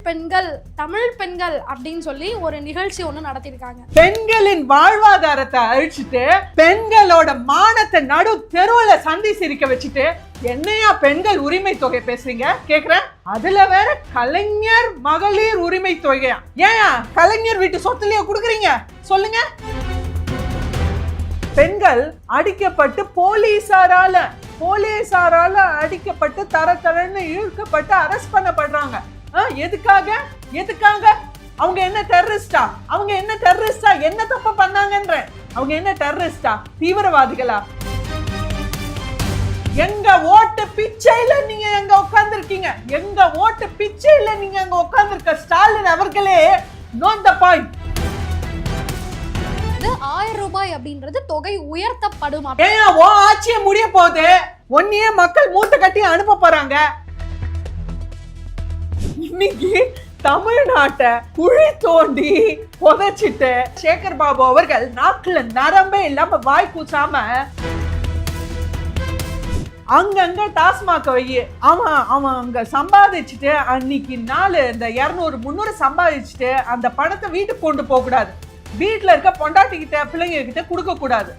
பெண்கள், தமிழ் பெண்கள் அப்படின்னு சொல்லி ஒரு நிகழ்ச்சி ஒண்ணு நடத்திருக்காங்க. பெண்களின் வாழ்வாதாரத்தை அழிச்சிட்டு பெண்களோட மானத்தை நடு தெருவுல சந்தி சிரிக்க வச்சுட்டு என்னையா பெண்கள் உரிமை தொகை பேசுறீங்க கேக்குறேன். அதுல வேற கலைஞர் மகளிர் உரிமை தொகை. ஏன் கலைஞர் வீட்டு சொத்துலயே குடுக்குறீங்க சொல்லுங்க. பெண்கள் அடிக்கப்பட்டு போலீசாரால அடிக்கப்பட்டு தரன்னு இழுக்கப்பட்டு அரெஸ்ட் பண்ணப்படுறாங்க. எதுக்காக? அவங்க என்ன டெரரிஸ்டா? என்ன தப்பு பண்ணாங்கன்ற? அவங்க என்ன டெரரிஸ்டா? தீவிரவாதிகளா? எங்க ஓட்டு பிச்சையில நீங்க எங்க உட்கார்ந்திருக்கீங்க. ஸ்டாலின் அவர்களே நோட் தி பாயிண்ட். 1000 ரூபாய் அப்படின்றது தொகை உயர்த்தப்படும். ஆட்சியை முடிய போகுது, ஒன்னையே மக்கள் மூட்டை கட்டி அனுப்ப போறாங்க. இன்னைக்கு தமிழ்நாட்டை குழி தோண்டி புதைச்சிட்டு சேகர் பாபு அவர்கள் நாக்குல நரம்பே இல்லாம வாய் கூச்சாம அங்கங்க டாஸ்மாக் வை. அவன் அங்க சம்பாதிச்சுட்டு அன்னைக்கு நாள் இந்த 200-300 சம்பாதிச்சுட்டு அந்த பணத்தை வீட்டுக்கு கொண்டு போக கூடாது. வீட்டுல இருக்க பொண்டாட்டி கிட்ட பிள்ளைங்க கிட்ட கொடுக்க கூடாது.